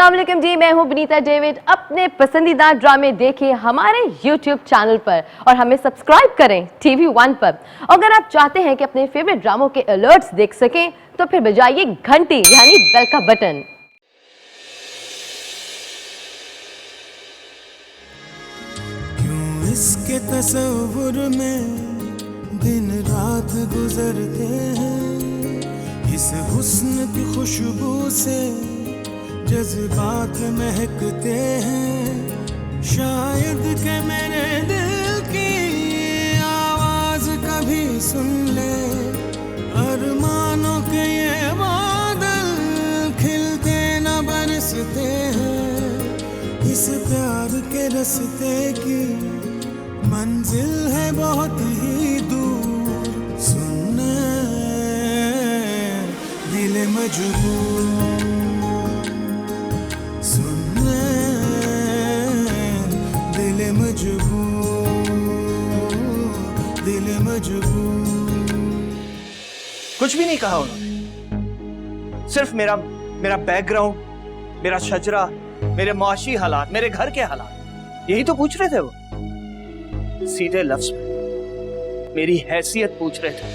अस्सलाम वालेकुम जी, मैं हूं विनीता डेविड। अपने पसंदीदा ड्रामे देखिए हमारे YouTube चैनल पर और हमें सब्सक्राइब करें TV1 पर। अगर आप चाहते हैं कि अपने फेवरेट ड्रामों के अलर्ट्स देख सकें तो फिर बजाइए घंटी यानी बेल का बटन। क्यों इसके तस्वुर में दिन रात गुजरते हैं, इस हुस्न की खुशबू से जज्बात महकते हैं। शायद के मेरे दिल की आवाज कभी सुन ले, अरमानों के ये बादल खिलते न बरसते हैं। इस प्यार के रास्ते की मंजिल है बहुत ही दूर, सुनने दिल मजबूर, सुनने दिल मजबूर, दिल मजबूर। कुछ भी नहीं कहा उन्होंने, सिर्फ मेरा बैकग्राउंड, मेरा शजरा, मेरे माशी हालात, मेरे घर के हालात, यही तो पूछ रहे थे वो। सीधे लफ्ज में मेरी हैसियत पूछ रहे थे।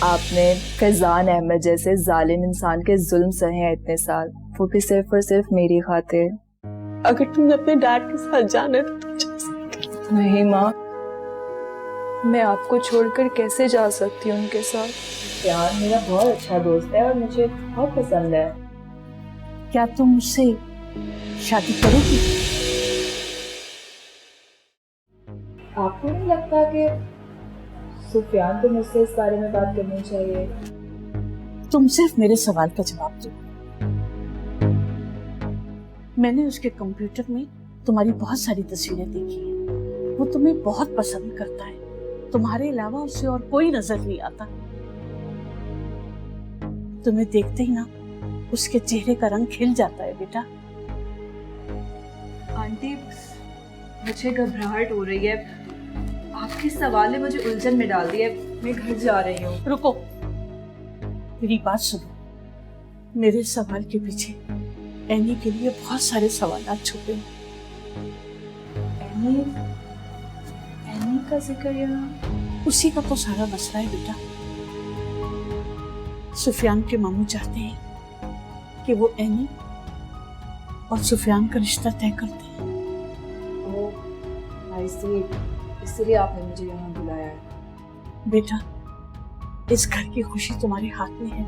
आपने फैजान अहमद जैसे जालिम इंसान के जुल्म सहे हैं इतने साल, वो भी सिर्फ और सिर्फ मेरी खातिर। अगर तुमने अपने डैड के साथ जाना है तो तुम जा सकती हो। नहीं माँ, मैं आपको छोड़कर कैसे जा सकती हूँ उनके साथ। यार मेरा बहुत अच्छा दोस्त है और मुझे बहुत पसंद है। क्या तुम मुझसे शादी करोगी? आपको नहीं लगता कि सुफियान को मुझसे इस बारे में बात करनी चाहिए? तुम सिर्फ मेरे सवाल का जवाब दो। मैंने उसके कंप्यूटर में तुम्हारी बहुत सारी तस्वीरें देखी हैं। वो तुम्हें बहुत पसंद करता है, तुम्हारे अलावा उसे और कोई नजर नहीं आता। तुम्हें देखते ही ना उसके चेहरे का रंग खिल जाता है बेटा। आंटी, मुझे घबराहट हो रही है। आपके सवाल ने मुझे उलझन में डाल दिया। मैं घर जा रही हूँ। रुको, मेरी बात सुनो। मेरे सवाल के पीछे एनी के लिए बहुत सारे सवाल छुपे हैं। एनी का जिक्र यहाँ? उसी का तो सारा मसला है बेटा। सुफियान के मामू चाहते हैं कि वो एनी और सुफियान का रिश्ता तय करते हैं। ओह, इसलिए आपने मुझे यहाँ बुलाया है। बेटा, इस घर की खुशी तुम्हारे हाथ में है।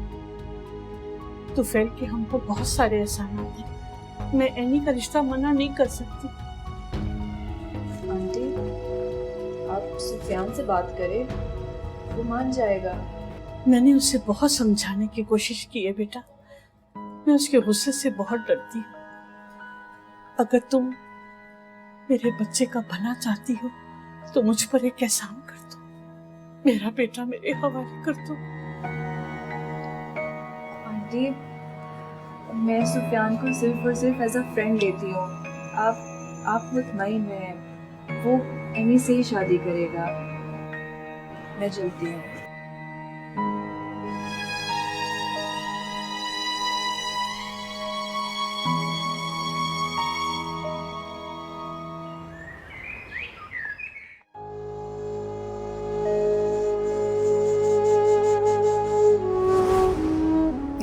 तो फैल के हमको बहुत सारे एहसानात हैं। मैं एनी का रिश्ता मना नहीं कर सकती। आंटी, आप सुफियान से बात करें, वो मान जाएगा। मैंने उसे बहुत समझाने की कोशिश की है बेटा। मैं उसके गुस्से से बहुत डरती हूँ। अगर तुम मेरे बच्चे का भला चाहती हो तो मुझ पर एक एहसान कर दो। मेरा बेटा मेरे हवाले कर दो। आंटी, मैं सुफियान को सिर्फ और सिर्फ एज अ फ्रेंड लेती हूँ। आप मुतमईन हैं, वो एनी से ही शादी करेगा। मैं चलती हूँ।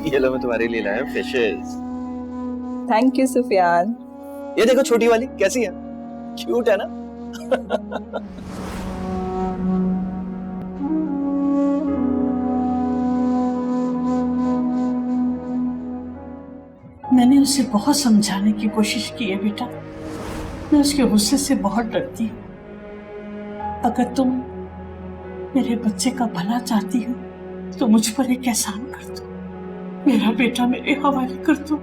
ये लो, मैं तुम्हारे लिए लाया फिशेस। Thank you Sufiyan. ये देखो छोटी वाली कैसी है, क्यूट है ना? मैंने उसे बहुत समझाने की कोशिश की है बेटा। मैं उसके गुस्से से बहुत डरती हूँ। अगर तुम मेरे बच्चे का भला चाहती हो तो मुझ पर एक एहसान कर दो। मेरा बेटा मेरे हवाले कर दो।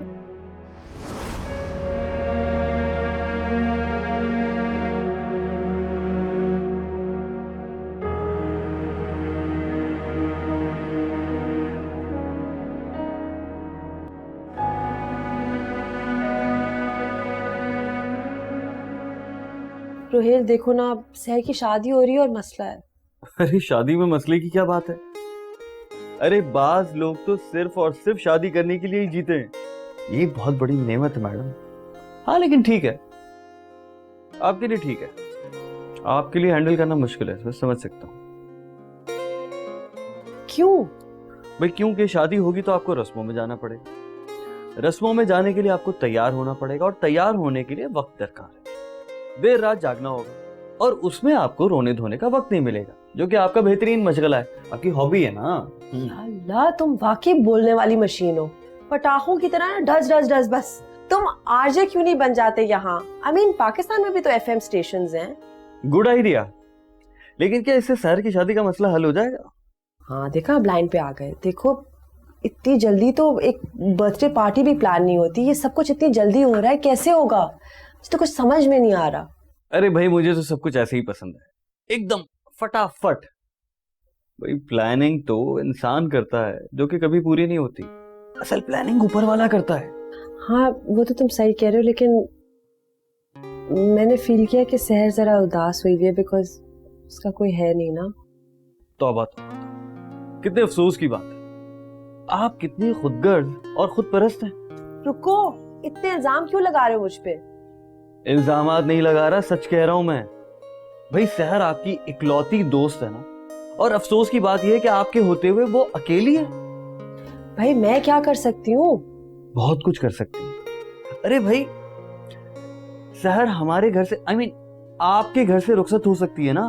रोहेल, देखो ना, सहर की शादी हो रही है और मसला है। अरे शादी में मसले की क्या बात है? अरे बाज लोग तो सिर्फ और सिर्फ शादी करने के लिए ही जीते हैं, ये बहुत बड़ी नेमत है मैडम। हाँ लेकिन ठीक है, आपके लिए ठीक है, आपके लिए हैंडल करना मुश्किल है, मैं समझ सकता हूँ। क्यों? भाई क्योंकि शादी होगी तो आपको रस्मों में जाना पड़ेगा, रस्मों में जाने के लिए आपको तैयार होना पड़ेगा, और तैयार होने के लिए वक्त दरकार है। देर रात जागना होगा और उसमें आपको रोने धोने का वक्त नहीं मिलेगा, जो कि आपका बेहतरीन मशगला है, आपकी हॉबी है ना। अल्लाह, तुम वाकई बोलने वाली मशीन हो, पटाखों की तरह डज डज डज। बस तुम आरजे क्यों नहीं बन जाते यहाँ? आई मीन पाकिस्तान में भी तो एफएम स्टेशंस हैं। गुड आइडिया, लेकिन क्या इससे शहर की शादी का मसला हल हो जाएगा? हाँ देखा, अब लाइन पे आ गए। देखो इतनी जल्दी तो एक बर्थडे पार्टी भी प्लान नहीं होती, ये सब कुछ इतनी जल्दी हो रहा है, कैसे होगा? तो कुछ समझ में नहीं आ रहा। अरे भाई मुझे तो सब कुछ ऐसे ही पसंद है, एकदम फटाफट। भाई प्लानिंग तो इंसान करता है जो कि कभी पूरी नहीं होती, असल प्लानिंग ऊपर वाला करता है। हाँ वो तो तुम सही कह रहे हो, लेकिन मैंने फील किया कि सहर जरा उदास हुई है बिकॉज उसका कोई है नहीं ना। तौबा तो कितने अफसोस की बात है, आप कितनी खुदगर्ज और खुद परस्त हैं। रुको, इतने इल्जाम क्यों लगा रहे हो मुझ पे? इल्जामात नहीं लगा रहा, सच कह रहा हूं मैं। भाई सहर आपकी इकलौती दोस्त है ना, और अफसोस की बात यह है कि आपके होते हुए वो अकेली है। भाई मैं क्या कर सकती हूँ? बहुत कुछ कर सकती है। अरे भाई सहर हमारे घर से, आई मीन आपके घर से रुखसत हो सकती है ना,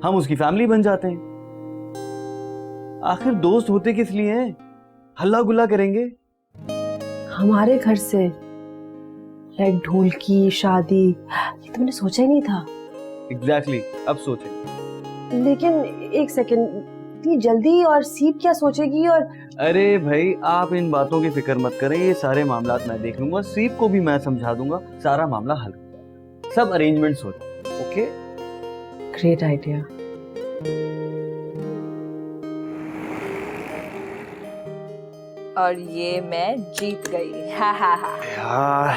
हम उसकी फैमिली बन जाते हैं। आखिर दोस्त होते किस लिए हैं? हल्ला गुल्ला करेंगे। हमारे घर से लाइक ढोलकी शादी, ये तो मैंने सोचा ही नहीं था। एग्जैक्टली, अब सोचें। लेकिन एक सेकंड, इतनी जल्दी? और सीप क्या सोचेगी? और अरे भाई आप इन बातों की फिक्र मत करें, ये सारे मामलात मैं देख लूंगा, सीप को भी मैं समझा दूंगा, सारा मामला हल हो जाएगा, सब अरेंजमेंट्स हो जाएंगे। Okay, great idea. और ये मैं जीत गई। हा हा हा। यार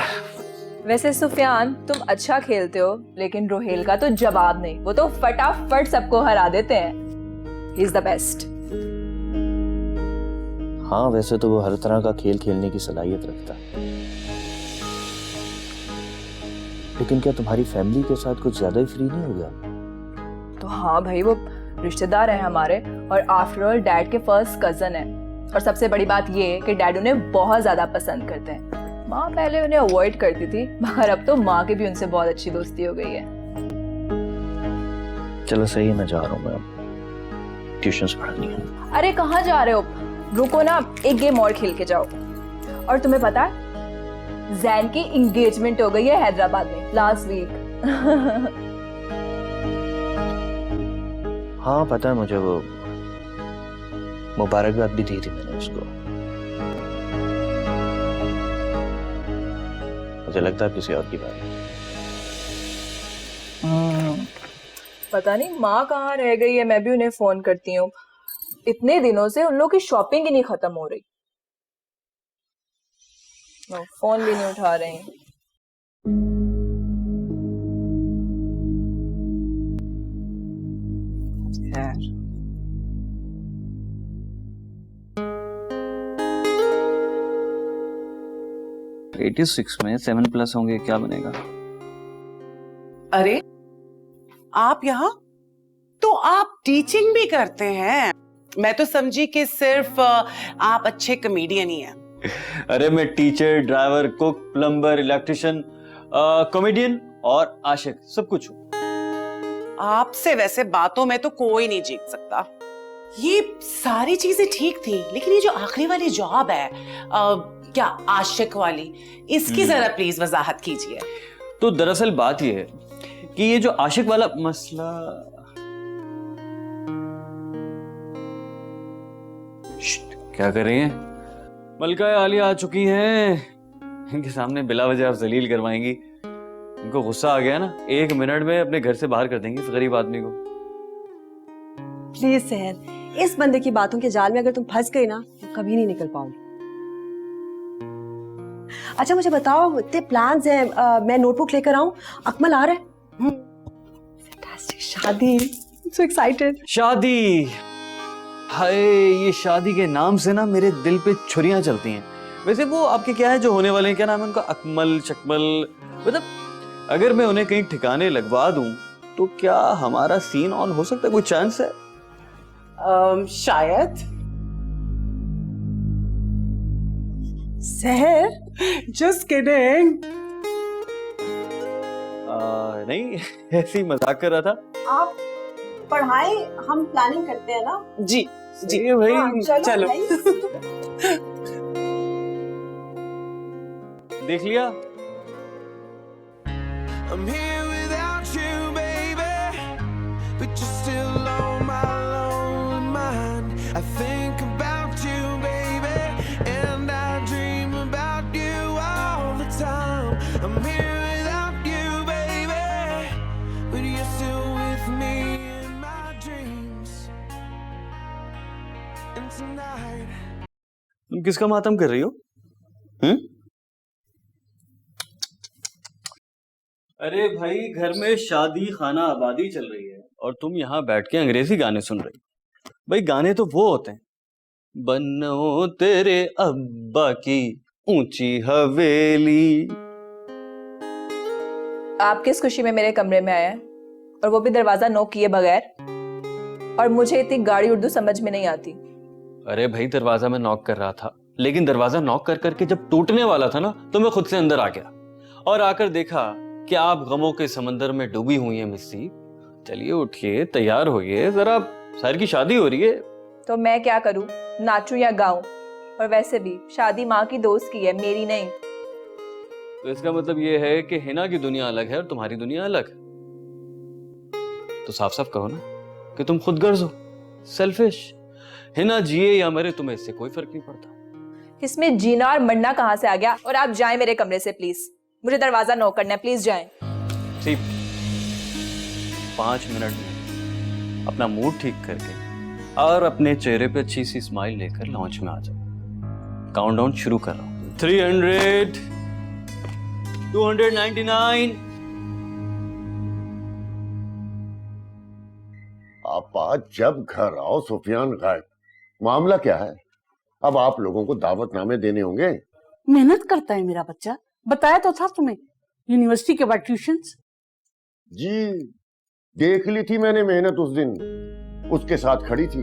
वैसे सुफियान तुम अच्छा खेलते हो, लेकिन रोहेल का तो जवाब नहीं, वो तो फटाफट सबको हरा देते हैं। He is the best. हाँ वैसे तो वो हर तरह का खेल खेलने की सलाहियत रखता है, लेकिन क्या तुम्हारी फैमिली के साथ कुछ ज्यादा ही फ्री नहीं हो गया? तो हाँ भाई, वो रिश्तेदार है हमारे, और आफ्टर ऑल डैड के फर्स्ट कजन है। और सबसे बड़ी बात ये है कि डैड उन्हें बहुत ज्यादा पसंद करते हैं। माँ पहले उन्हें अवॉइड करती थी, मगर अब तो माँ की भी उनसे बहुत अच्छी दोस्ती हो गई है। चलो सही है, मैं जा रहा हूँ, मैं ट्यूशंस पढ़नी है। अरे कहाँ जा रहे हो? रुको ना, एक गेम और खेल के जाओ। और तुम्हें पता है जैन की एंगेजमेंट हो गई है हैदराबाद में लास्ट वीक। हाँ पता है मुझे, वो मुबारकबाद भी दी थी मैंने उसको। मुझे लगता है किसी और की बात है। पता नहीं माँ कहाँ रह गई है, मैं भी उन्हें फोन करती हूँ। इतने दिनों से उन लोगों की शॉपिंग ही नहीं खत्म हो रही। फोन भी नहीं उठा रहे हैं। यार 86 में 7+ होंगे, क्या बनेगा? अरे आप यहाँ, तो आप टीचिंग भी करते हैं? मैं तो समझी कि सिर्फ आप अच्छे कॉमेडियन ही हैं। अरे मैं teacher, driver, cook, plumber, electrician, comedian और आशिक, सब कुछ हूँ। आपसे वैसे बातों में तो कोई नहीं जीत सकता। ये सारी चीजें ठीक थी, लेकिन ये जो आखिरी वाली जॉब है, क्या आशिक वाली, इसकी जरा प्लीज वजाहत कीजिए। तो दरअसल बात यह है कि ये जो आशिक वाला मसला, क्या कर रही हैं? मलका आलिया आ चुकी हैं, इनके सामने बिला वजह आप जलील करवाएंगी। इनको गुस्सा आ गया ना, 1 मिनट में अपने घर से बाहर कर देंगी इस गरीब आदमी को। प्लीज सहर, इस बंदे की बातों के जाल में अगर तुम फंस गई ना तो कभी नहीं निकल पाओगी। अच्छा मुझे बताओ, इतने प्लान्स हैं, मैं नोटबुक लेकर आऊं? अकमल आ रहा है? फैंटास्टिक, शादी, सो एक्साइटेड। शादी, हाय, ये शादी के नाम से ना मेरे दिल पे छुरियां चलती हैं। वैसे वो आपके क्या है जो होने वाले हैं, क्या नाम है उनका, अकमल शकमल, मतलब अगर मैं उन्हें कहीं ठिकाने लगवा दूं तो क्या हमारा सीन ऑन हो सकता है? कोई चांस है? शायद। सहर, जस्ट किडिंग। नहीं ऐसे ही मजाक कर रहा था। आप पढ़ाएं, हम प्लानिंग करते हैं ना। जी जी ये भाई हाँ, चलो। भाई। देख लिया। I'm here without you, baby, but you're still on my lonely mind. I think about you, baby, and I dream about you all the time. I'm here without you, baby, but you're still with me in my dreams. And tonight तुम किसका मातम कर रही हो? अरे भाई, घर में शादी खाना आबादी चल रही है और तुम यहाँ बैठ के अंग्रेजी गाने सुन रही हो। भाई गाने तो वो होते हैं, बनो तेरे अब्बा की ऊंची हवेली। आप किस खुशी में मेरे कमरे में आए हैं, और वो भी दरवाजा नॉक किए बगैर? और मुझे इतनी गाढ़ी उर्दू समझ में नहीं आती। अरे भाई, दरवाजा मैं नॉक कर रहा था, लेकिन दरवाजा नॉक कर करके जब टूटने वाला था ना, तो मैं खुद से अंदर आ गया और आकर देखा कि आप गमों के समंदर में डूबी हुई हैं मिस्सी। चलिए उठिए, तैयार होइए, जरा सर की शादी हो रही है। तो मैं क्या करूं, नाचूं या गाऊं? और वैसे भी शादी माँ की दोस्त की है, मेरी नहीं। तो इसका मतलब ये है कि हिना की दुनिया अलग है और तुम्हारी दुनिया अलग। तो साफ साफ कहो ना कि तुम खुदगर्ज हो, सेल्फिश। हिना जिए या मरे तुम्हें इससे कोई फर्क नहीं पड़ता। इसमें जीना और मरना कहाँ से आ गया? और आप जाएं मेरे कमरे से प्लीज, मुझे दरवाजा नॉक करना है, प्लीज जाएं। ठीक, 5 मिनट में अपना मूड ठीक करके और अपने चेहरे पे अच्छी सी स्माइल लेकर लॉन्च में आ जाओ। काउंटडाउन शुरू कर रहा हूं। 300, 299। आप आज जब घर आओ सुफियान गायब, मामला क्या है? अब आप लोगों को दावतनामे देने होंगे। मेहनत करता है मेरा बच्चा, बताया तो था तुम्हें, यूनिवर्सिटी के बाद ट्यूशंस। जी, देख ली थी मैंने मेहनत उस दिन, उसके साथ खड़ी थी।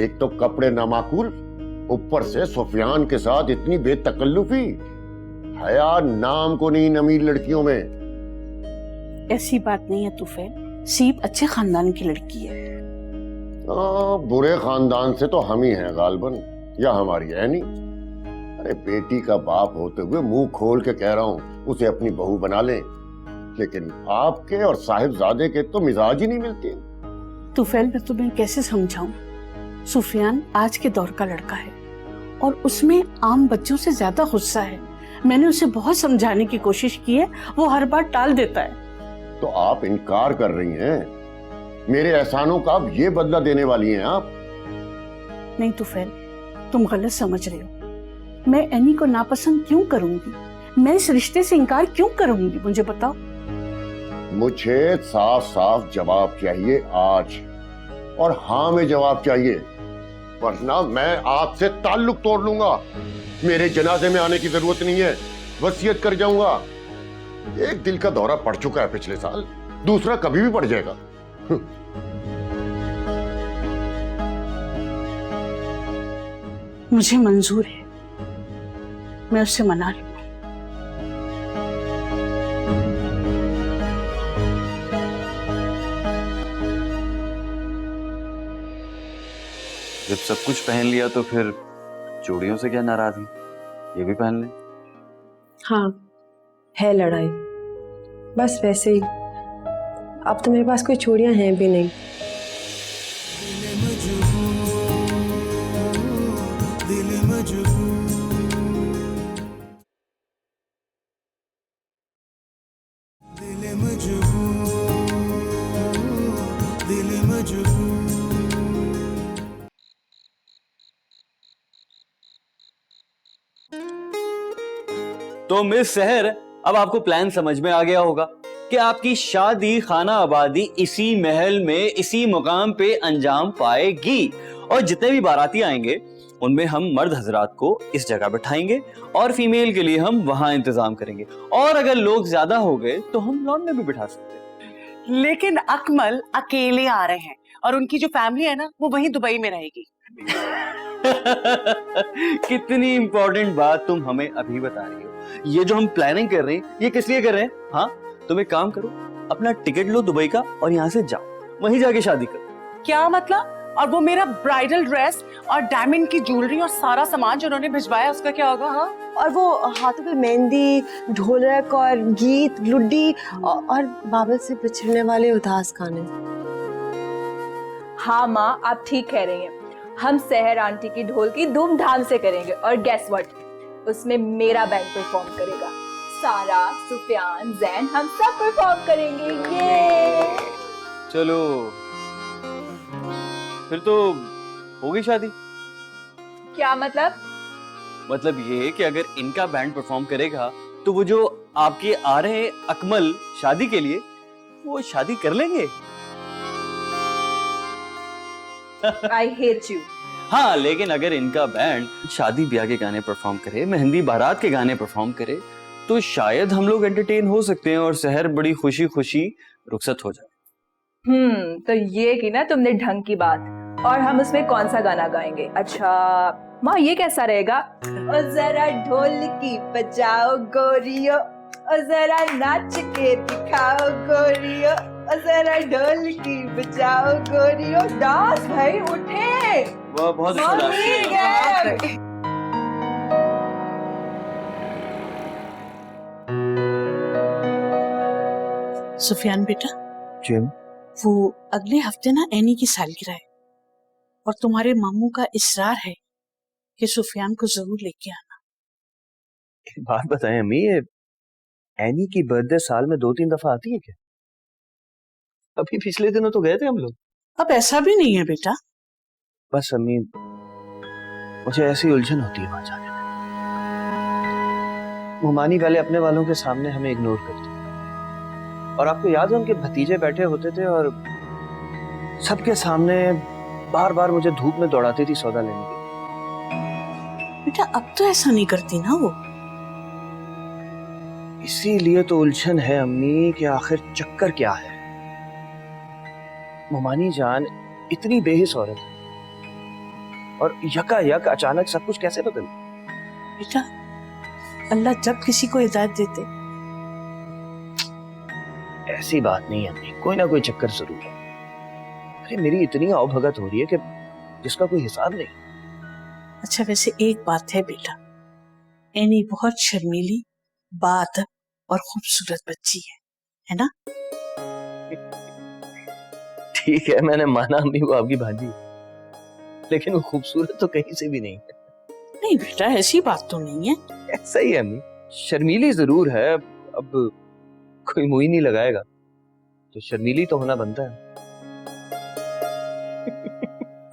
एक तो कपड़े नामाकूल, ऊपर से सुफियान के साथ इतनी बेतकल्लुफी। हया नाम को नहीं नमीर लड़कियों में। ऐसी बात नहीं है तुफैल, सीप अच्छे खानदान की लड़की है। बुरे खानदान से तो हम ही हैं गालबन, या हमारी है नहीं। अरे बेटी का बाप होते हुए मुंह खोल के कह रहा हूं उसे अपनी बहू बना लें, लेकिन आपके और साहिबजादे के तो मिजाज ही नहीं मिलते। तुफैल मैं तुम्हें कैसे समझाऊं, सुफियान आज के दौर का लड़का है और उसमें आम बच्चों से ज्यादा गुस्सा है। मैंने उसे बहुत समझाने की कोशिश की है, वो हर बार टाल देता है। तो आप इनकार कर रही हैं? मेरे एहसानों का अब ये बदला देने वाली हैं आप? नहीं तुफैल, तुम गलत समझ रहे हो। मैं एनी को नापसंद क्यों करूंगी? मैं इस रिश्ते से इनकार क्यों करूंगी, मुझे बताओ। मुझे साफ साफ जवाब चाहिए आज, और हाँ में जवाब चाहिए, वरना मैं आपसे ताल्लुक तोड़ लूंगा। मेरे जनाजे में आने की जरूरत नहीं है, वसीयत कर जाऊंगा। एक दिल का दौरा पड़ चुका है पिछले साल, दूसरा कभी भी पड़ जाएगा। मुझे मंजूर है, मैं उससे मना लूंगा। जब सब कुछ पहन लिया तो फिर चूड़ियों से क्या नाराजगी, ये भी पहन ले। हाँ, है लड़ाई, बस वैसे ही। अब तो मेरे पास कोई चूड़ियां हैं भी नहीं। दिल मजबूर, दिल मजबूर, दिल मजबूर। तो मिस सहर, अब आपको प्लान समझ में आ गया होगा कि आपकी शादी खाना आबादी इसी महल में इसी मुकाम पे अंजाम पाएगी, और जितने भी बाराती आएंगे उनमें हम मर्द हजरात को इस जगह बैठाएंगे और फीमेल के लिए हम वहां इंतजाम करेंगे, और अगर लोग ज्यादा हो गए तो हम लॉन में भी बिठा सकते हैं। लेकिन अकमल अकेले आ रहे हैं और उनकी जो फैमिली है ना वो वहीं दुबई में रहेगी। कितनी इंपॉर्टेंट बात तुम हमें अभी बता रही हो। ये जो हम प्लानिंग कर रहे हैं ये किस लिए कर रहे हैं? हाँ, तुम एक काम करो, अपना टिकट लो दुबई का और यहाँ से जाओ, वहीं जाके शादी करो। क्या मतलब? और वो मेरा ब्राइडल ड्रेस और डायमंड की ज्वेलरी और सारा सामान जो उन्होंने भिजवाया उसका क्या होगा? हाँ, और वो हाथों पे मेहंदी, ढोलक और गीत, लुड्डी और बाबल से बिछड़ने वाले उदास गाने। हाँ माँ, आप ठीक कह रही हैं। हम सहर आंटी की ढोल की धूमधाम से करेंगे और गेस व्हाट, उसमें मेरा बैंड परफॉर्म करेगा। सारा, सुफियान, जैन, हम सब परफॉर्म करेंगे। ये चलो फिर तो होगी शादी। क्या मतलब? मतलब ये कि अगर इनका बैंड परफॉर्म करेगा तो वो जो आपके आ रहे हैं अकमल शादी के लिए, वो शादी कर लेंगे। I hate you. हाँ, लेकिन अगर इनका बैंड शादी ब्याह के गाने परफॉर्म करे, मेहंदी बारात के गाने परफॉर्म करे, तो शायद हम लोग एंटरटेन हो सकते हैं और शहर बड़ी खुशी खुशी रुखसत हो जाए। तो ये की ना तुमने ढंग की बात। और हम उसमें कौन सा गाना गाएंगे? अच्छा माँ, ये कैसा रहेगा? ओ जरा ढोल की बजाओ गोरियो, ओ जरा नाच के दिखाओ गोरियो, ओ जरा ढोल की बजाओ गोरियो। डांस भाई, उठे। वाह, बहुत अच्छा डांस किया। सुफियान बेटा, जिम, वो अगले हफ्ते ना एनी की सालगिरह है और तुम्हारे मामू का इसरार है कि सुफियान को जरूर लेके आना। एक बात बताएं अम्मी, ये एनी की बर्थडे साल में 2-3 दफा आती है क्या? अभी पिछले दिनों तो गए थे हम लोग। अब ऐसा भी नहीं है बेटा। बस अम्मी, मुझे ऐसी उलझन होती है वहां जाने में। मुमानी वाले अपने वालों के सामने हमें इग्नोर करते हैं, और आपको याद है उनके भतीजे बैठे होते थे और सबके सामने बार बार मुझे धूप में दौड़ाती थी सौदा लेने के लिए। बेटा अब तो ऐसा नहीं करती ना वो। इसीलिए तो उलझन है अम्मी कि आखिर चक्कर क्या है। मुमानी जान इतनी बेहिस औरत है और यकायक अचानक सब कुछ कैसे बदल? बेटा अल्लाह जब किसी को हिदायत देते। ऐसी बात नहीं है अम्मी, कोई ना कोई चक्कर जरूर है। अरे मेरी इतनी आवभगत हो रही है कि जिसका कोई हिसाब नहीं। अच्छा वैसे एक बात है बेटा, एनी बहुत शर्मीली, बात और खूबसूरत बच्ची है ना? ठीक है, मैंने माना अम्मी वो आपकी भांजी है, लेकिन वो खूबसूरत तो कहीं से भी नहीं है। नहीं बेटा ऐसी बात तो नहीं है। ऐसा ही है अम्मी, शर्मीली जरूर है। अब कोई मुंह ही नहीं लगाएगा तो शर्मीली तो होना बनता है।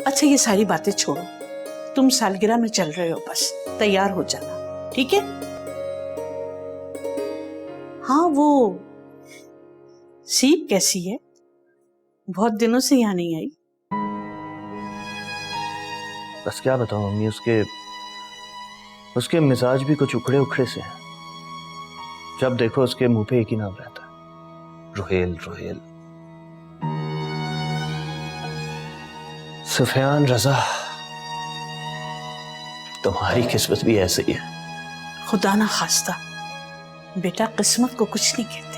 अच्छा ये सारी बातें छोड़ो, तुम सालगिरह में चल रहे हो, बस तैयार हो जाना, ठीक है? हाँ वो सीप कैसी है? बहुत दिनों से यहाँ नहीं आई। बस क्या बताऊं अम्मी, उसके मिजाज भी कुछ उखड़े उखड़े से हैं। जब देखो उसके मुंह पे एक ही नाम रहता है, रोहेल रोहेल। सुफियान रजा, तुम्हारी किस्मत भी ऐसे ही है। खुदा ना खास्ता, बेटा किस्मत को कुछ नहीं कहते।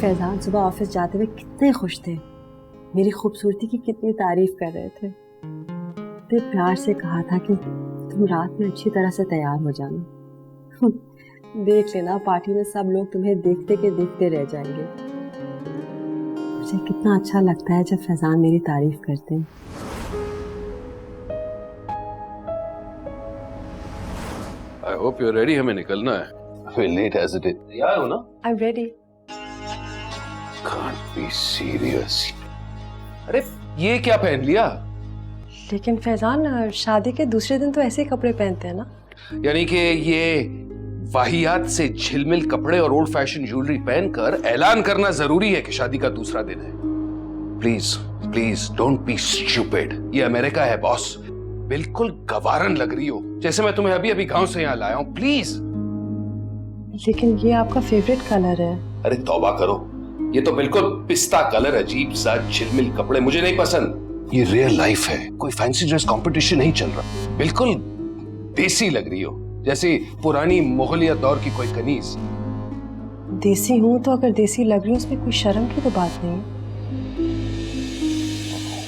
फैजान सुबह ऑफिस जाते हुए कितने खुश थे, मेरी खूबसूरती की कितनी तारीफ कर रहे थे। इतने प्यार से कहा था कि तुम रात में अच्छी तरह से तैयार हो जाना। देख लेना पार्टी में सब लोग तुम्हें देखते के देखते रह जाएंगे। मुझे कितना अच्छा लगता है जब फैजान मेरी तारीफ करते हैं। I hope you are ready, हमें निकलना है। We're late as it is. तैयार हो ना? I'm ready. Can't be serious. अरे ये क्या पहन लिया? लेकिन फैजान शादी के दूसरे दिन तो ऐसे ही कपड़े पहनते हैं ना? यानी कि ये वाहियात से झिलमिल कपड़े और ओल्ड फैशन ज्वेलरी पहनकर ऐलान करना जरूरी है कि शादी का दूसरा दिन है। Please please don't be stupid. ये अमेरिका है बॉस। बिल्कुल गवारन लग रही हो, जैसे मैं तुम्हें अभी अभी गांव से यहाँ लाया हूँ। प्लीज। लेकिन ये आपका फेवरेट कलर है। अरे तौबा करो, ये तो बिल्कुल पिस्ता कलर, अजीब सा झिलमिल कपड़े मुझे नहीं पसंद। ये रियल लाइफ है, कोई फैंसी ड्रेस कंपटीशन नहीं चल रहा। बिल्कुल देसी लग रही हो, जैसे पुरानी मुगलिया दौर की कोई कनीज। देसी हूँ तो अगर देसी लग रही हूँ उसमें कोई शर्म की तो बात नहीं।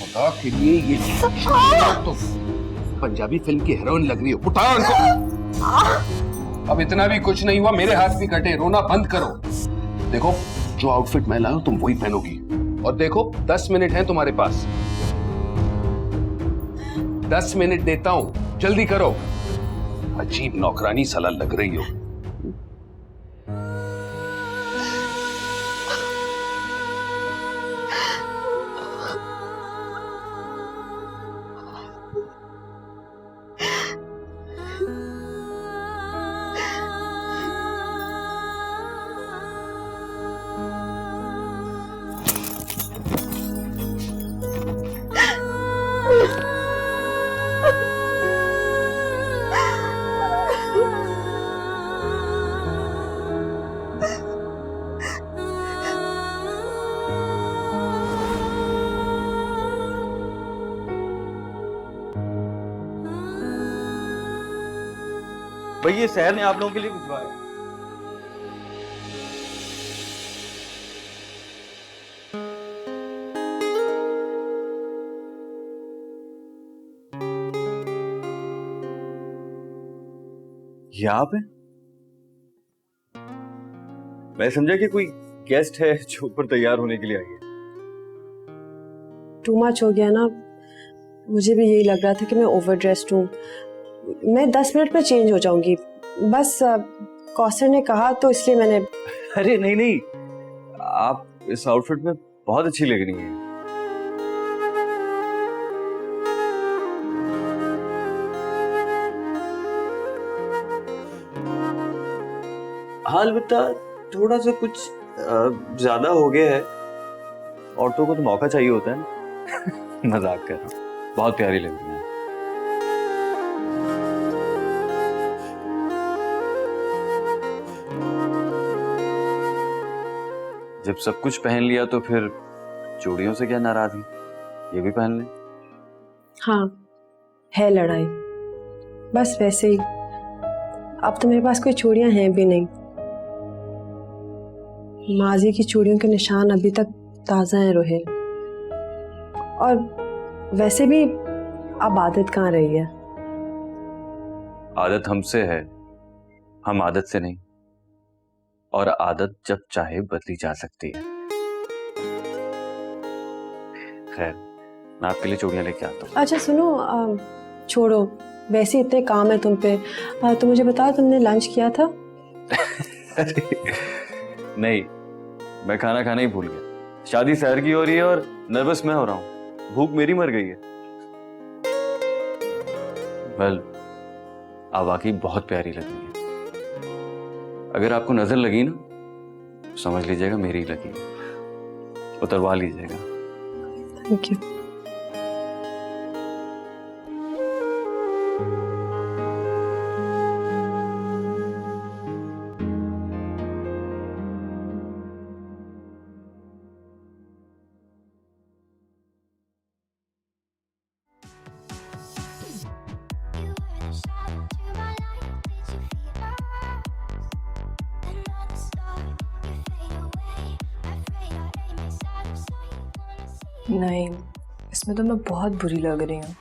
खुदा के लिए ये तो पंजाबी फिल्म की हीरोइन लग रही हो। उठाओ इनको। अब इतना भी कुछ नहीं हुआ, मेरे हाथ भी कटे, रोना बंद करो। देखो जो आउटफिट मैं लाया तुम वही पहनोगी। और देखो 10 मिनट हैं तुम्हारे पास। 10 मिनट देता हूं, जल्दी करो। अजीब नौकरानी साला लग रही हो। भाई ये शहर ने आप लोगों के लिए भिजवाया। ये आप हैं? मैं समझा कि कोई गेस्ट है जो ऊपर तैयार होने के लिए आई है। टू मच हो गया ना, मुझे भी यही लग रहा था कि मैं ओवर ड्रेस्ड हूँ। मैं 10 मिनट में चेंज हो जाऊंगी, बस कौसर ने कहा तो इसलिए मैंने। अरे नहीं नहीं, आप इस आउटफिट में बहुत अच्छी लग रही हैं। हाल बता, थोड़ा सा कुछ ज्यादा हो गया है। औरतों को तो मौका चाहिए होता है ना। मजाक कर रहा हूँ, बहुत प्यारी लग रही है। जब सब कुछ पहन लिया तो फिर चूड़ियों से क्या नाराजगी, ये भी पहन लें। हाँ है लड़ाई, बस वैसे ही। अब तो मेरे पास कोई चूड़ियां हैं भी नहीं। माजी की चूड़ियों के निशान अभी तक ताज़ा हैं रोहिल। और वैसे भी अब आदत कहाँ रही है। आदत हमसे है, हम आदत से नहीं। और आदत जब चाहे बदली जा सकती है। खैर, मैं आपके लिए चूड़ियां लेके आता हूँ। अच्छा सुनो, छोड़ो, वैसे इतने काम है तुम पे। तो मुझे बताओ, तुमने लंच किया था? नहीं, मैं खाना खाना ही भूल गया। शादी शहर की हो रही है और नर्वस मैं हो रहा हूँ। भूख मेरी मर गई है। वेल, आप वाकई बहुत प्यारी लग रही है। अगर आपको नजर लगी ना, समझ लीजिएगा मेरी लगी। उतरवा लीजिएगा। Thank you. नहीं, इसमें तो मैं बहुत बुरी लग रही हूँ।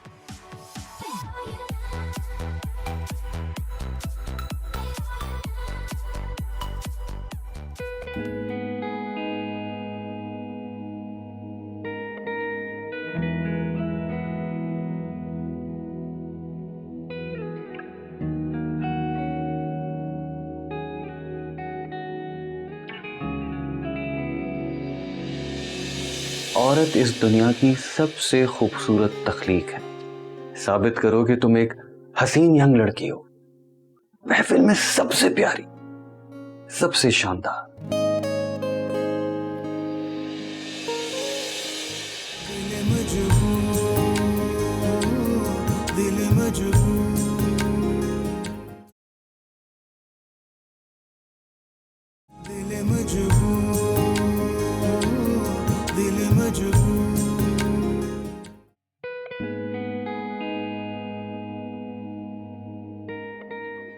औरत इस दुनिया की सबसे खूबसूरत तख्लीक है। साबित करो कि तुम एक हसीन यंग लड़की हो, महफिल में सबसे प्यारी, सबसे शानदार।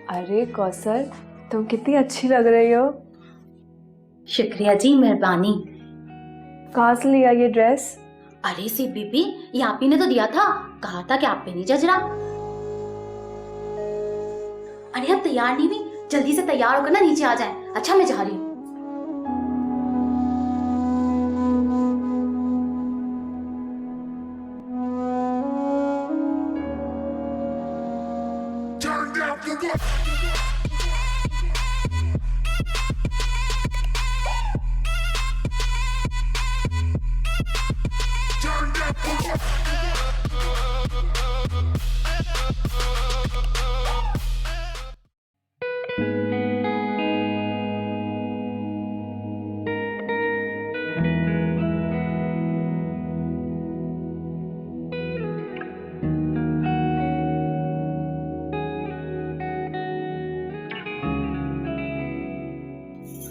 अरे कौसर, तुम कितनी अच्छी लग रही हो। शुक्रिया जी, मेहरबानी। कहाँ से लिया ये ड्रेस? अरे सी बीबी, ये आप ही ने तो दिया था, कहा था कि आप पे नहीं जच रहा। अरे अब तैयार नहीं हुई, जल्दी से तैयार होकर ना नीचे आ जाए। अच्छा मैं जा रही हूँ।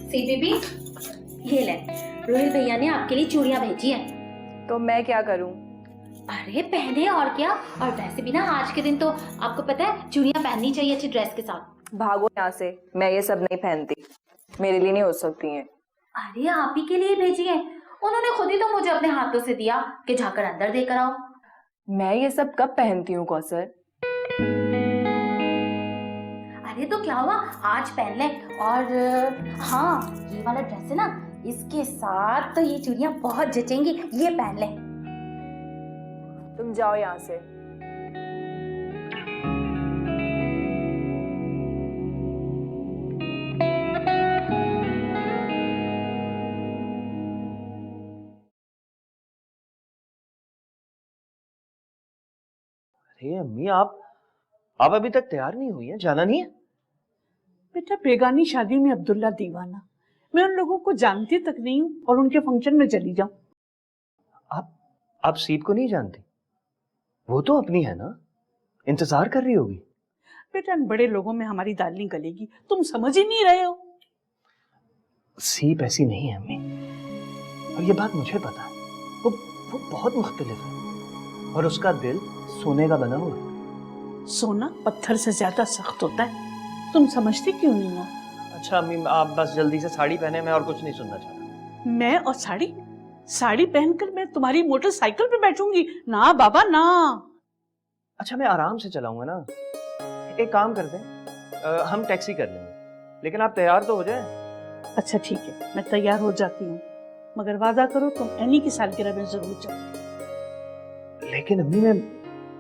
सी बीबी, ये ले, रोहित भैया ने आपके लिए चूड़ियां भेजी है। तो मैं क्या करूं? अरे पहने और क्या। और वैसे भी ना आज के दिन तो आपको पता है चूड़ियां पहननी चाहिए अच्छी ड्रेस के साथ। भागो यहाँ से, मैं ये सब नहीं पहनती, मेरे लिए नहीं हो सकती हैं। अरे आप ही के लिए भेजी है, उन्होंने खुद ही तो मुझे अपने हाथों से दिया कि जाकर अंदर देकर आओ। मैं ये सब कब पहनती हूँ कौसर? अरे तो क्या हुआ, आज पहन ले। और हाँ, ये वाला ड्रेस है ना, इसके साथ तो ये चूड़ियां बहुत जचेंगी, ये पहन ले। तुम जाओ यहाँ से। अरे अम्मी, आप अभी तक तैयार नहीं हुई हैं? जाना नहीं है? बेटा, बेगानी शादी में अब्दुल्ला दीवाना, मैं उन लोगों को जानती तक नहीं हूँ और उनके फंक्शन में चली जाऊं। आप सीप को नहीं जानती? वो तो अपनी है ना, इंतजार कर रही होगी। बेटा, इन बड़े लोगों में हमारी दाल नहीं गलेगी, तुम समझ ही नहीं रहे हो। सीप ऐसी नहीं है अम्मी, और ये बात मुझे पता है। वो बहुत मुख्तलिफ है, और उसका दिल सोने का बना हुआ है। सोना पत्थर से ज्यादा सख्त होता है, तुम समझती क्यों नहीं हो? अच्छा अम्मी, आप बस जल्दी से साड़ी पहने, मैं और कुछ नहीं सुनना चाहता। मैं और साड़ी पहनकर मैं तुम्हारी मोटरसाइकिल पे बैठूंगी? ना बाबा ना। अच्छा मैं आराम से चलाऊंगा ना। एक काम करते हैं, हम टैक्सी कर लेंगे, लेकिन आप तैयार तो हो जाए। अच्छा ठीक है, मैं तैयार हो जाती हूँ, मगर वादा करो तुम एनी की सालगिरह में जरूर जाओ। लेकिन अम्मी, मैं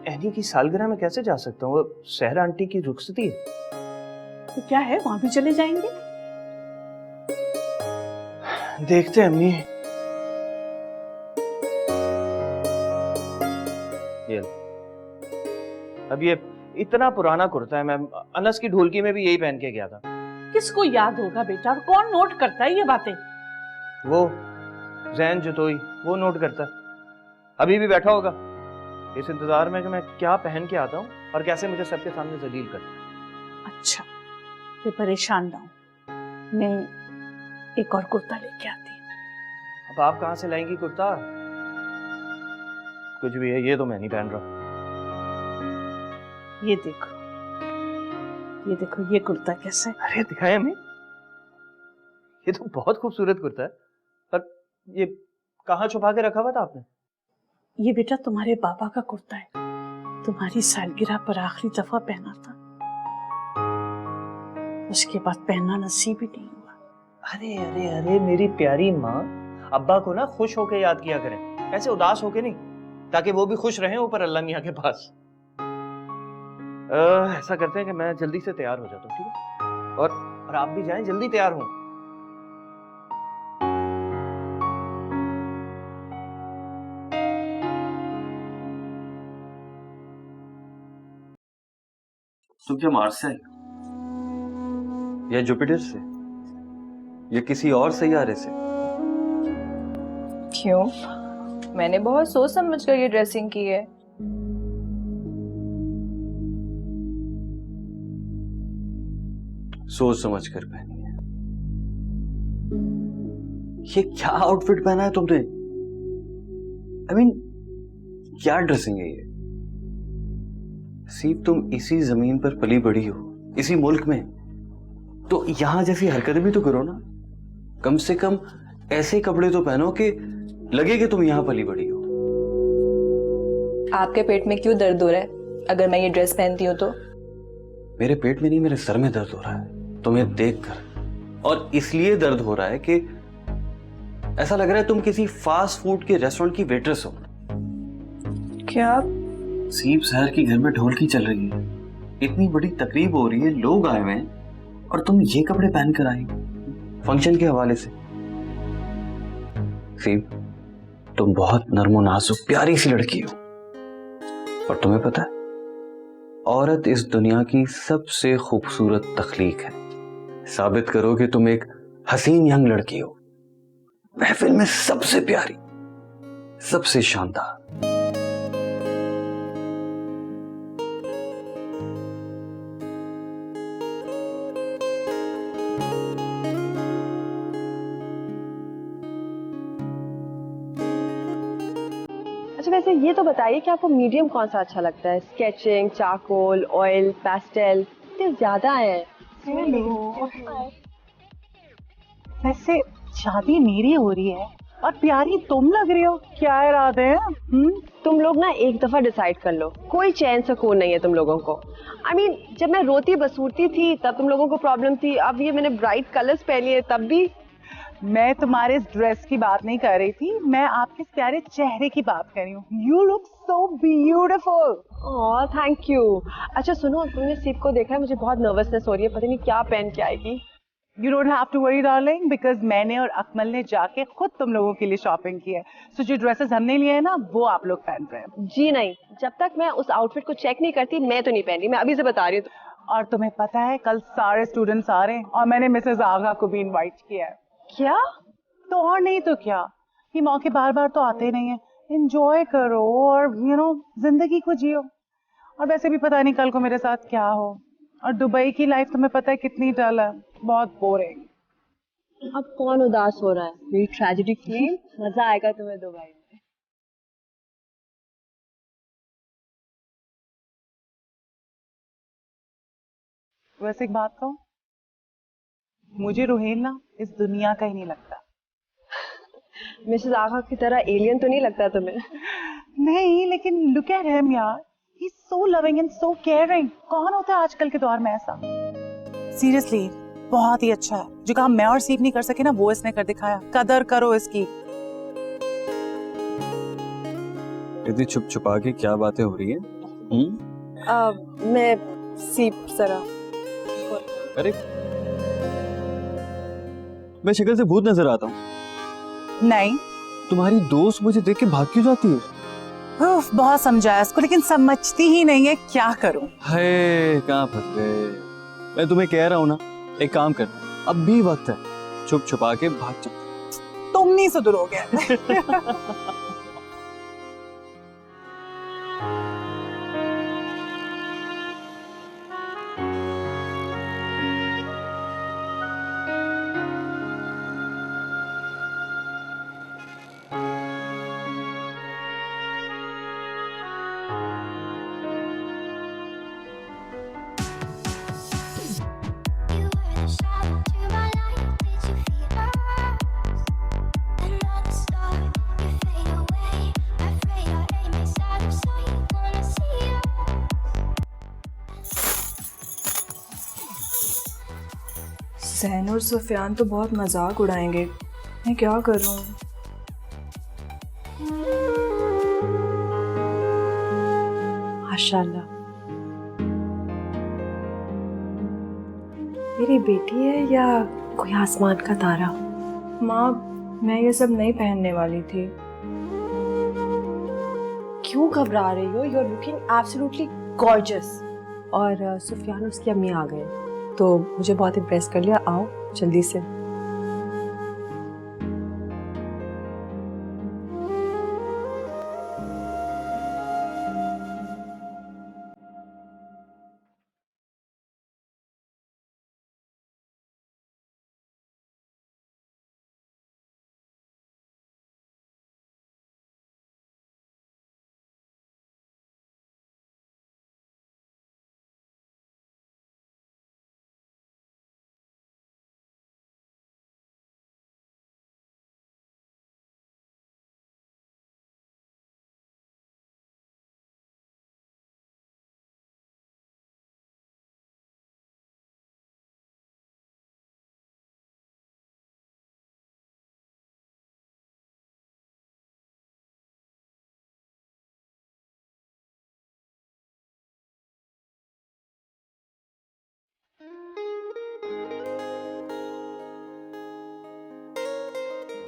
एनी की सालगिरह में कैसे जा सकता हूँ? वो सहरा आंटी की रुखसती है। तो क्या है, वहां भी चले जाएंगे। देखते हैं अम्मी। ये अब ये इतना पुराना कुर्ता है, मैं अनस की ढोलकी में भी यही पहन के गया था। किसको याद होगा बेटा, और कौन नोट करता है ये बातें? वो जैन जुतोई, वो नोट करता है। अभी भी बैठा होगा इस इंतजार में कि मैं क्या पहन के आता हूँ और कैसे मुझे सबके सामने जलील करता है। अच्छा, फिर परेशान ना हो, मैं एक और कुर्ता लेके आती हूँ। अब आप कहाँ से लाएंगी कुर्ता? कुछ भी है, ये तो मैं नहीं पहन रहा। ये देखो ये कुर्ता कैसा है? अरे दिखाए हमें, ये तो बहुत खूबसूरत कुर्ता है। पर ये कहाँ छुपा के रखा हुआ था आपने? ये बेटा तुम्हारे पापा का कुर्ता है, तुम्हारी सालगिरह पर आखिरी दफा पहना था, उसके बाद पहनना नसीब ही नहीं हुआ। अरे अरे अरे मेरी प्यारी माँ, अब्बा को ना खुश होके याद किया करें, ऐसे उदास होके नहीं, ताकि वो भी खुश रहें ऊपर अल्लाह मियाँ के पास। ऐसा करते हैं कि मैं जल्दी से तैयार हो जाता हूँ, ठीक है? और आप भी जाएं, जल्दी तैयार हों। तुम क्या मार्स से आई हो? या जुपिटर से, या किसी और सैयारे से? क्यों? मैंने बहुत सोच समझ कर ये ड्रेसिंग की है। सोच समझ कर पहनी है। ये क्या आउटफिट पहना है तुमने? आई मीन क्या ड्रेसिंग है ये? सीप, तुम इसी जमीन पर पली बड़ी हो, इसी मुल्क में, तो यहां जैसी हरकतें भी तो करो ना। कम से कम ऐसे कपड़े तो पहनो कि लगे कि तुम यहां पली बड़ी हो। आपके पेट में क्यों दर्द हो रहा है अगर मैं ये ड्रेस पहनती हूँ तो? मेरे पेट में नहीं, मेरे सर में दर्द हो रहा है तुम्हें देखकर। और इसलिए दर्द हो रहा है कि ऐसा लग रहा है तुम किसी फास्ट फूड के रेस्टोरेंट की वेट्रेस हो। क्या? सीप, शहर की घर में ढोलकी चल रही है, इतनी बड़ी तकरीब हो रही है, लोग आए हुए हैं, और तुम ये कपड़े पहन कर आई फंक्शन के हवाले से। सीप, तुम बहुत नर्मो नाजुक प्यारी सी लड़की हो, और तुम्हें पता है औरत इस दुनिया की सबसे खूबसूरत तख्लीक है। साबित करो कि तुम एक हसीन यंग लड़की हो, महफिल में सबसे प्यारी, सबसे शानदार। अच्छा, वैसे ये तो बताइए कि आपको मीडियम कौन सा अच्छा लगता है? स्केचिंग, चारकोल, ऑयल, पेस्टल, इतने ज्यादा है। वैसे शादी मेरी हो रही है और प्यारी तुम लग रही हो, क्या इरादे हैं? तुम लोग ना एक दफा डिसाइड कर लो, कोई चैन सुकून नहीं है तुम लोगों को। I mean, जब मैं रोती बसूरती थी तब तुम लोगों को प्रॉब्लम थी, अब ये मैंने ब्राइट कलर्स पहनी है तब भी। मैं तुम्हारे इस ड्रेस की बात नहीं कर रही थी, मैं आपके इस प्यारे चेहरे की बात कर रही हूँ। You look so beautiful. Oh, thank you. अच्छा सुनो, तुमने सीप को देखा है? मुझे बहुत नर्वसनेस हो रही है, पता नहीं क्या पहन के आएगी। You don't have to worry darling, because मैंने और अकमल ने जाके खुद तुम लोगों के लिए शॉपिंग की है। So जो ड्रेसेस हमने लिए हैं ना, वो आप लोग पहन रहे हैं। जी नहीं, जब तक मैं उस आउटफिट को चेक नहीं करती मैं तो नहीं पहन रही, मैं अभी से बता रही हूँ। और तुम्हें पता है कल सारे स्टूडेंट्स आ रहे हैं और मैंने मिसेस आगा को भी इनवाइट किया है। क्या? तो और नहीं तो क्या, ये मौके बार बार तो आते नहीं है। एंजॉय करो और जिंदगी को जियो। और वैसे भी पता नहीं कल को मेरे साथ क्या हो। और दुबई की लाइफ तुम्हें पता है कितनी डल है, बहुत बोरिंग। अब कौन उदास हो रहा है? मेरी ट्रेजेडी फिल्म, मजा आएगा तुम्हें दुबई में। वैसे एक बात कहूं, मुझे रुहेल ना इस दुनिया का ही नहीं लगता। मिसेस आगा की तरह एलियन तो नहीं लगता तुम्हें? नहीं, लेकिन लुक एट हिम यार, he is so loving and so caring. कौन होता है आजकल के दौर में ऐसा? सीरियसली बहुत ही अच्छा है। जो काम मैं और सीप नहीं कर सके ना, वो इसने कर दिखाया। कदर करो इसकी। इतनी छुप छुपा के क्या बातें हो रही हैं? मैं सीप जरा। अरे मैं शक्ल से भूत नजर आता हूँ? नहीं, तुम्हारी दोस्त मुझे देख के भाग क्यों जाती है? उफ, बहुत समझाया इसको लेकिन समझती ही नहीं है, क्या करूं? हाय, कहाँ फंस गए? मैं तुम्हें कह रहा हूँ ना, एक काम कर, अब भी वक्त है, छुप छुपा के भाग जाओ। तुम नहीं सुधरोगे। ज़ैन और सुफियान तो बहुत मजाक उड़ाएंगे, मैं क्या करूं? माशाल्लाह, मेरी बेटी है या कोई आसमान का तारा? माँ, मैं ये सब नहीं पहनने वाली थी। क्यों घबरा रही हो? You are looking absolutely gorgeous. और सुफियान और उसकी अम्मी आ गए, तो मुझे बहुत इम्प्रेस कर लिया। आओ जल्दी से।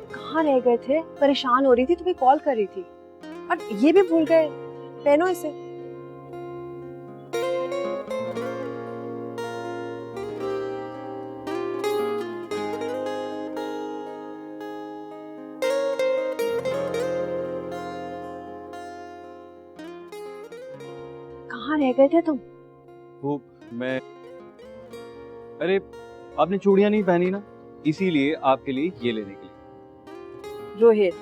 कहाँ रह गए थे? परेशान हो रही थी, तुम्हें कॉल कर रही थी और ये भी भूल गए। पहनो इसे। कहाँ रह गए थे तुम? वो मैं, अरे आपने चूड़ियां नहीं पहनी ना, इसीलिए आपके लिए ये लेने के लिए। रोहित,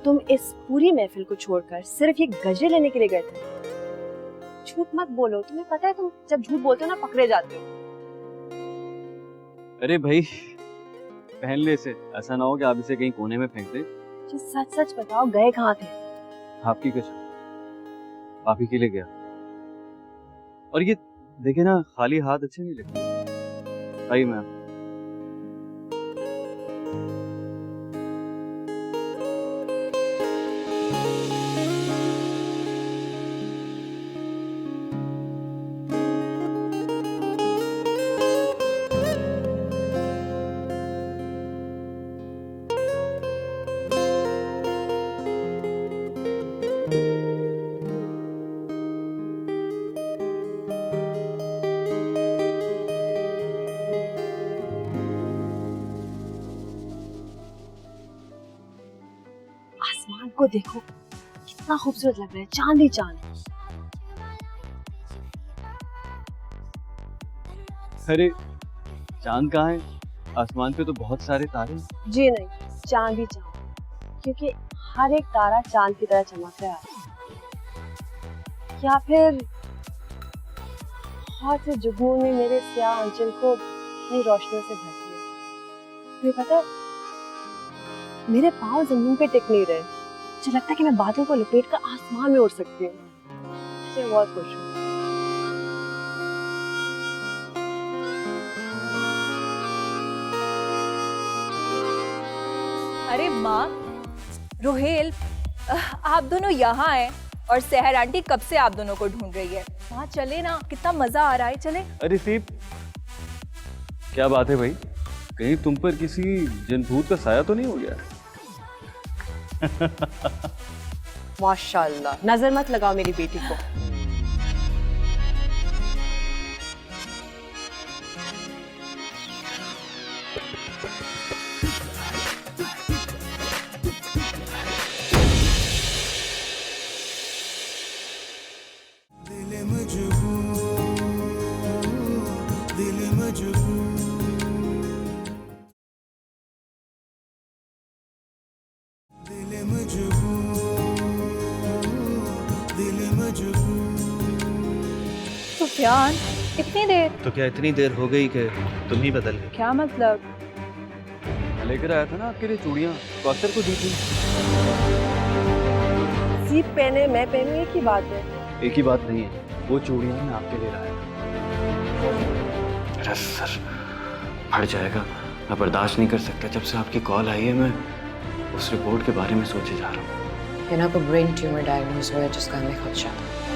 तुम इस पूरी महफिल को छोड़कर सिर्फ ये गजरे लेने के लिए गए थे? झूठ मत बोलो, तुम्हें पता है तुम जब झूठ बोलते हो ना पकड़े जाते हो। अरे भाई पहन ले इसे, ऐसा ना हो कि आप इसे कहीं कोने में फेंक दे। जो सच सच बताओ, गए कहाँ थे? आपकी कसम, आप ही के लिए गया। और ये देखे ना, खाली हाथ अच्छे नहीं लगते। आइए मैम। आसमान को देखो, कितना खूबसूरत लग रहा है, चांद ही चांद। अरे चांद कहाँ है? आसमान पे तो बहुत सारे तारे हैं। जी नहीं, चांद ही चांद, क्योंकि हर एक तारा चांद की तरह चमक रहा है। या फिर बहुत से जुगनू ने मेरे स्याह आंचल को अपनी रोशनियों से भर दिया। तुम्हें पता है, मेरे पाँव जमीन पे टिक नहीं रहे। मुझे लगता है कि मैं बादलों को लपेट कर आसमान में उड़ सकती हूँ। मुझे बहुत खुश हूँ। अरे माँ, रोहेल, आप दोनों यहाँ हैं और सहर आंटी कब से आप दोनों को ढूंढ रही है। माँ चले ना, कितना मजा आ रहा है, चले। अरे सीप, क्या बात है भाई? कहीं तुम पर किसी जिन भूत का साया तो नहीं हो गया? माशाल्लाह, नजर मत लगाओ मेरी बेटी को। सुफियान, इतनी देर? तो क्या इतनी देर हो गई कि तुम ही बदल गई? क्या मतलब? लेकर आया था ना आपके लिए चूड़ियां, कौसर को दी थी। सीप पहने मैं पहनूं, एक ही बात है। एक ही बात नहीं है, वो चूड़ियां मैं आपके लिए लाया था। अरे सर, फट जाएगा। मैं बर्दाश्त नहीं कर सकता। जब से आपकी कॉल आई है मैं उस रिपोर्ट के बारे में सोचे जा रहा हूँ। हिना को ब्रेन ट्यूमर डायग्नोज हुआ है, जिसका हमें खदशा था।